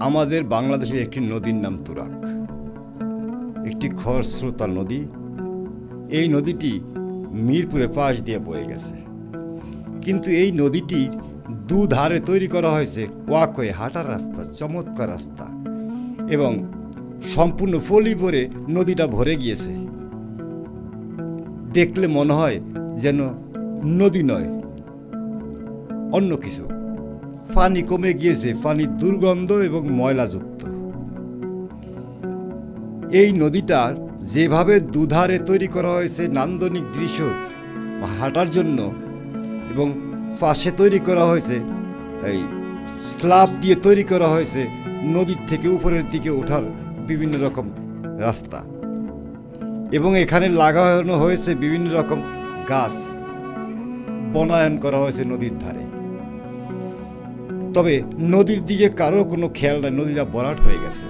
আমাদের বাংলাদেশের একটি নদীর নাম তুরাগ, একটি খরস্রোতা নদী। এই নদীটি মিরপুরের পাশ দিয়ে বয়ে গেছে, কিন্তু এই নদীটির দুধারে তৈরি করা হয়েছে ওয়াকওয়ে, হাঁটার রাস্তা, চমৎকার রাস্তা, এবং সম্পূর্ণ ফলি ভরে নদীটা ভরে গিয়েছে। দেখলে মনে হয় যেন নদী নয়, অন্য কিছু। পানি কমে গিয়েছে, পানি দুর্গন্ধ এবং ময়লাযুক্ত। এই নদীটার যেভাবে দুধারে তৈরি করা হয়েছে নান্দনিক দৃশ্য হাঁটার জন্য, এবং পাশে তৈরি করা হয়েছে এই স্ল্যাব দিয়ে তৈরি করা হয়েছে নদীর থেকে উপরের দিকে ওঠার বিভিন্ন রকম রাস্তা, এবং এখানে লাগানো হয়েছে বিভিন্ন রকম গাছ, বনায়ন করা হয়েছে নদীর ধারে। তবে নদীর দিকে কারো কোনো খেয়াল নাই, নদীটা ভরাট হয়ে গেছে।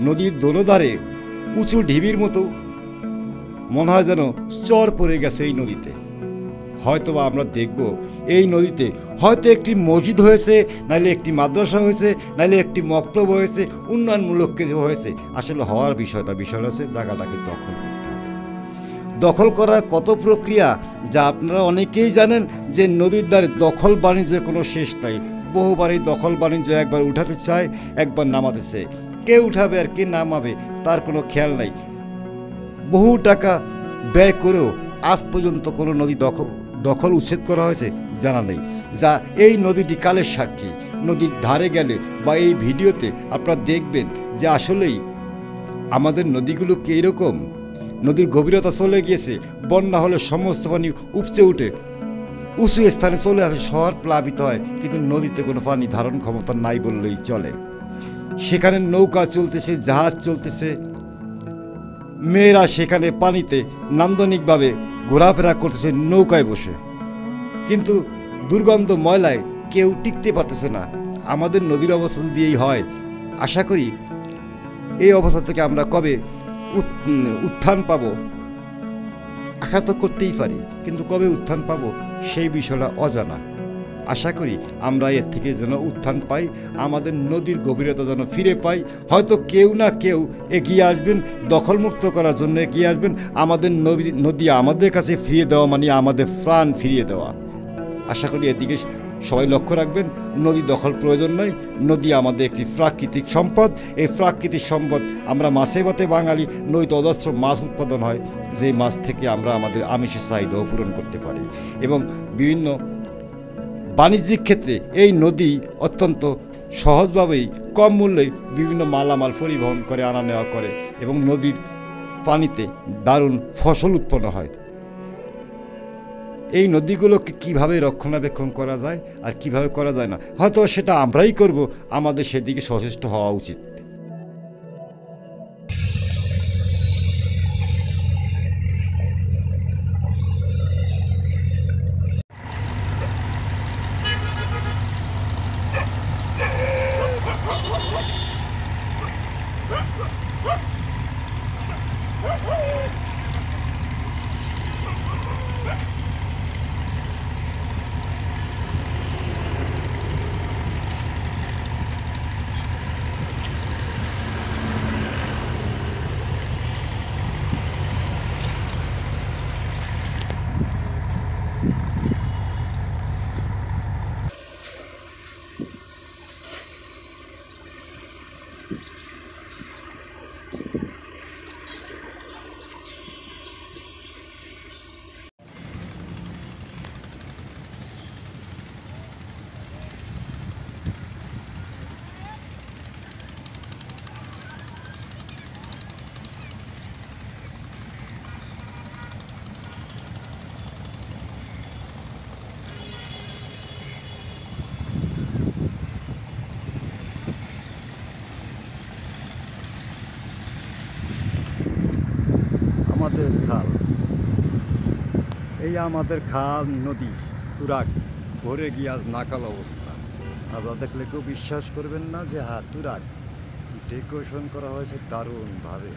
নদীর দোনোধারে উঁচু ঢিবির মতো মনে হয় যেন চর পড়ে গেছে এই নদীতে। হয়তোবা আমরা দেখব এই নদীতে হয়তো একটি মসজিদ হয়েছে, নাহলে একটি মাদ্রাসা হয়েছে, নাহলে একটি মক্তব হয়েছে, উন্নয়নমূলক কিছু হয়েছে। আসলে হওয়ার বিষয়টা হচ্ছে জায়গাটাকে দখল করতে হবে। দখল করার কত প্রক্রিয়া, যা আপনারা অনেকেই জানেন, যে নদীর দ্বারে দখল বাণিজ্যের কোনো শেষ নাই। বহুবারই দখল বাণিজ্য একবার উঠাতে চায়, একবার নামাতে চায়। কে উঠাবে আর কে নামাবে তার কোনো খেয়াল নাই। বহু টাকা ব্যয় করেও আজ পর্যন্ত কোনো নদী দখল উচ্ছেদ করা হয়েছে জানা নেই। যা এই নদীটি কালের সাক্ষী। নদীর ধারে গেলে বা এই ভিডিওতে আপনারা দেখবেন যে আসলেই আমাদের নদীগুলো কি এরকম। নদীর গভীরতা চলে গিয়েছে, বন্যা হলে সমস্ত পানি উপচে উঠে উঁচু স্থানে চলে আসে, শহর প্লাবিত হয়, কিন্তু নদীতে কোনো পানি ধারণ ক্ষমতা নাই বললেই চলে। সেখানে নৌকা চলতেছে, জাহাজ চলতেছে, মেয়েরা সেখানে পানিতে নান্দনিকভাবে ঘোরাফেরা করতেছে নৌকায় বসে, কিন্তু দুর্গন্ধ ময়লায় কেউ টিকতে পারতেছে না। আমাদের নদীর অবস্থা যদি এই হয়, আশা করি এই অবস্থা থেকে আমরা কবে উত্থান পাবো আশা তো করতেই পারি, কিন্তু কবে উত্থান পাবো সেই বিষয়টা অজানা। আশা করি আমরা এর থেকে যেন উত্থান পাই, আমাদের নদীর গভীরতা যেন ফিরে পাই। হয়তো কেউ না কেউ এগিয়ে আসবেন, দখলমুক্ত করার জন্য এগিয়ে আসবেন। আমাদের নদী আমাদের কাছে ফিরিয়ে দেওয়া মানে আমাদের প্রাণ ফিরিয়ে দেওয়া। আশা করি এদিকে সবাই লক্ষ্য রাখবেন। নদী দখল প্রয়োজন নয়, নদী আমাদের একটি প্রাকৃতিক সম্পদ। এই প্রাকৃতিক সম্পদ, আমরা মাছে ভাতে বাঙালি, নদীতে অজস্র মাছ উৎপাদন হয়, যেই মাছ থেকে আমরা আমাদের আমিষের চাহিদাও পূরণ করতে পারি। এবং বিভিন্ন বাণিজ্যিক ক্ষেত্রে এই নদী অত্যন্ত সহজভাবেই কম মূল্যে বিভিন্ন মালামাল পরিবহন করে, আনা নেওয়া করে, এবং নদীর পানিতে দারুণ ফসল উৎপন্ন হয়। এই নদীগুলোকে কিভাবে রক্ষণাবেক্ষণ করা যায় আর কিভাবে করা যায় না, হয়তো সেটা আমরাই করব। আমাদের সেদিকে সচেষ্ট হওয়া উচিত। আমাদের খাল, এই আমাদের খাল নদী তুরাগ ভরে গিয়ে আজ নাকাল অবস্থা। আপনারা দেখলে কেউ বিশ্বাস করবেন না যে হ্যাঁ, তুরাগ ডেকোরেশন করা হয়েছে দারুণভাবে।